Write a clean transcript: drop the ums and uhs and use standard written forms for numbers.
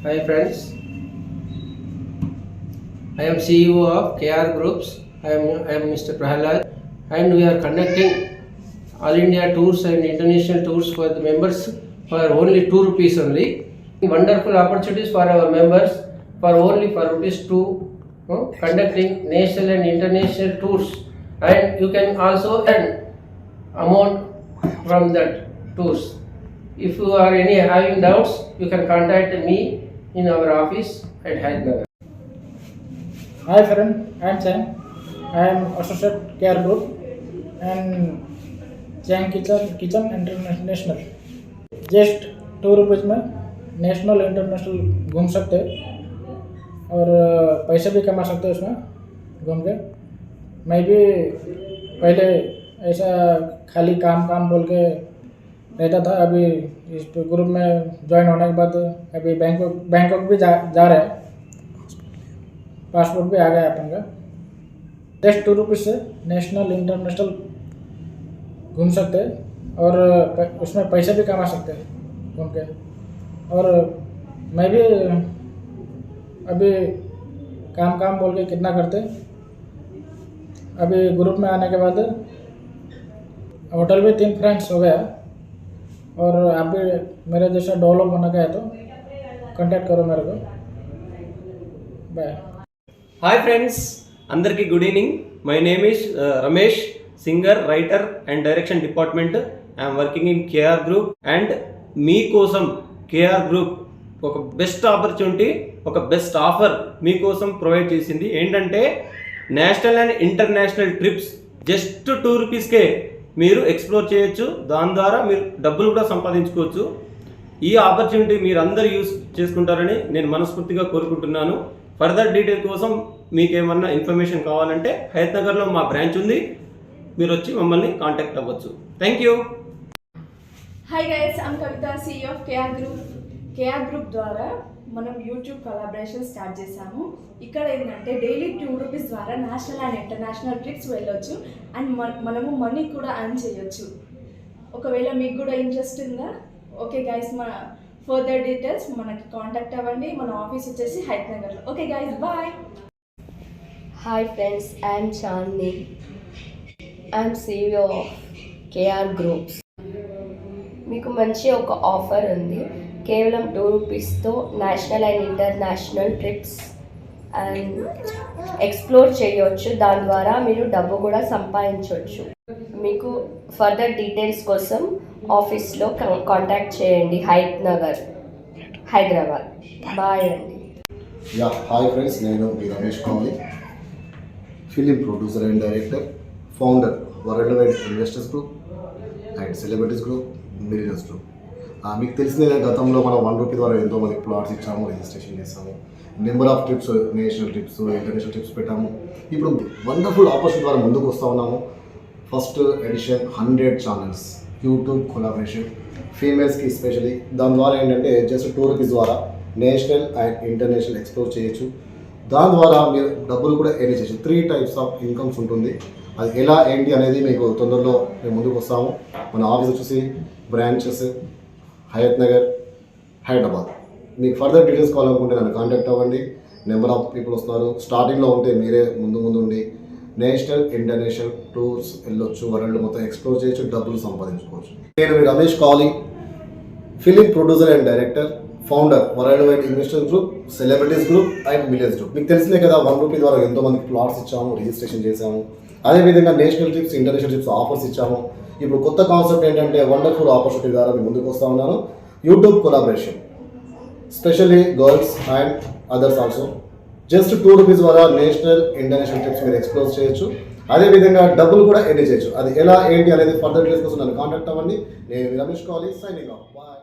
Hi friends, I am CEO of KR Groups. I am Mr. Prahalad, and we are conducting All India tours and international tours for the members for only 2 rupees only. Wonderful opportunities for our members for only for rupees 2, conducting national and international tours, and you can also earn amount from that tours. If you are any having doubts, you can contact me in our office at Hyderabad. Hi friend, I am Chang. I am associate care group and Chang Kitchen International. Just 2 rupees में national international घूम सकते और पैसे भी कमा सकते हैं उसमें घूम के। मैं भी पहले ऐसा खाली काम बोल के रहता था, अभी इस ग्रुप में ज्वाइन होने के बाद अभी बैंकॉक भी जा रहे हैं, पासपोर्ट भी आ गया अपन का। जस्ट 2 रुपीज़ से नेशनल इंटरनेशनल घूम सकते हैं और उसमें पैसे भी कमा सकते हैं घूम के। और मैं भी अभी काम बोल के कितना करते, अभी ग्रुप में आने के बाद होटल भी 3 फ्रेंड्स हो गया। और आप भी मेरे जैसा डेवलप होना का है तो कांटेक्ट करो मेरे को। बाय। హాయ్ ఫ్రెండ్స్, అందరికీ good evening. My name is Ramesh, singer, writer and direction department. I'm working in KR group and మీకోసం కేఆర్ గ్రూప్ ఒక బెస్ట్ ఆపర్చునిటీ, ఒక బెస్ట్ ఆఫర్ మీకోసం ప్రొవైడ్ చేసింది. ఏంటంటే national and international trips just 2 రూపీస్కే మీరు explore చేయొచ్చు. దాని ద్వారా మీరు డబ్బులు కూడా సంపాదించుకోవచ్చు. ఈ ఆపర్చునిటీ మీరు అందరు యూస్ చేసుకుంటారని నేను మనస్ఫూర్తిగా కోరుకుంటున్నాను. ఫర్దర్ డీటెయిల్ కోసం మీకు ఏమన్నా ఇన్ఫర్మేషన్ కావాలంటే హయత్నగర్లో మా బ్రాంచ్ ఉంది, మీరు వచ్చి మమ్మల్ని కాంటాక్ట్ అవ్వచ్చు. Thank you. Hi guys, I'm Kavitha, CEO of KR group. KR group ద్వారా మనం యూట్యూబ్ కొలాబరేషన్ స్టార్ట్ చేశాము. ఇక్కడ ఏంటంటే డైలీ 2 రూపీస్ ద్వారా నేషనల్ అండ్ ఇంటర్నేషనల్ ట్రిప్స్ వెళ్ళొచ్చు అండ్ మనము మనీ కూడా ఎర్న్ చేయొచ్చు. ఒకవేళ మీకు కూడా ఇంట్రెస్ట్ ఉందా? ఓకే గైస్, మన ఫర్దర్ డీటెయిల్స్ మనకి కాంటాక్ట్ అవ్వండి. మన ఆఫీస్ వచ్చేసి హైదరాబాద్లో. Okay guys, bye. Hi friends, I'm Chandini. I'm CEO of KR groups. మీకు మంచి ఒక ఆఫర్ ఉంది. కేవలం 2 రూపీస్తో national and international trips and explore చేయవచ్చు. దాని ద్వారా మీరు డబ్బు కూడా సంపాదించవచ్చు. మీకు ఫర్దర్ డీటెయిల్స్ కోసం ఆఫీస్లో కాంటాక్ట్ చేయండి, హైత్ నగర్, హైదరాబాద్. బాయ్ అండి. హాయ్ ఫ్రెండ్స్, నేను మీ రమేష్ కావాలి, film producer and director, founder world wide investors group and celebrities group, millionaires group. మీకు తెలిసిన గతంలో మనం 1 రూపీ ద్వారా ఎంతోమంది ప్లాట్స్ ఇచ్చాము, రిజిస్ట్రేషన్ చేసాము, number of trips, national trips, international trips పెట్టాము. ఇప్పుడు వండర్ఫుల్ ఆపర్చునిటీ ద్వారా ముందుకు వస్తూ ఉన్నాము. First edition 100 channels YouTube collaboration, ఫీమేల్స్కి ఎస్పెషలీ. దాని ద్వారా ఏంటంటే జస్ట్ 2 రూపీస్ ద్వారా నేషనల్ అండ్ ఇంటర్నేషనల్ ఎక్స్ప్లోర్ చేయొచ్చు. దాని ద్వారా మీరు డబ్బులు కూడా ఎర్న్ చేయొచ్చు. 3 టైప్స్ ఆఫ్ ఇన్కమ్స్ ఉంటుంది. అది ఎలా ఏంటి అనేది మీకు తొందరలో మేము ముందుకు వస్తాము. మన ఆఫీస్ వచ్చేసి బ్రాంచెస్ హయత్ నగర్, హైదరాబాద్. మీకు ఫర్దర్ డీటెయిల్స్ కావాలనుకుంటే నన్ను కాంటాక్ట్ అవ్వండి. నెంబర్ ఆఫ్ పీపుల్ వస్తున్నారు. స్టార్టింగ్లో ఉంటే మీరే ముందు ఉండి నేషనల్ ఇంటర్నేషనల్ టూర్స్ వెళ్ళొచ్చు, వరల్డ్ మొత్తం ఎక్స్ప్లోర్ చేయొచ్చు, డబ్బులు సంపాదించుకోవచ్చు. నేను మీ రమేష్ కావాలి, film producer and director, founder world wide investors group, celebrities group and millions group. మీకు తెలిసిందే కదా, 1 రూపీ ద్వారా ఎంతోమందికి ప్లాట్స్ ఇచ్చాము, రిజిస్ట్రేషన్ చేశాము. అదేవిధంగా national trips, international trips offers ఇచ్చాము. ఇప్పుడు కొత్త కాన్సెప్ట్ ఏంటంటే వండర్ఫుల్ ఆపర్చునిటీ ద్వారా మేము ముందుకు వస్తూ ఉన్నాను. YouTube collaboration, specially girls and others also. Just 2 rupees ద్వారా నేషనల్ ఇంటర్నేషనల్ ట్రిప్స్ మీరు ఎక్స్ప్లోర్ చేయొచ్చు. అదేవిధంగా డబ్బులు కూడా ఎర్న్ చేయొచ్చు. అది ఎలా ఏంటి అనేది ఫర్దర్ డీటెయిల్స్ కోసం నన్ను కాంటాక్ట్ అవ్వండి. నేను రమేష్ కావాలి, సైనింగ్ ఆఫ్. బాయ్.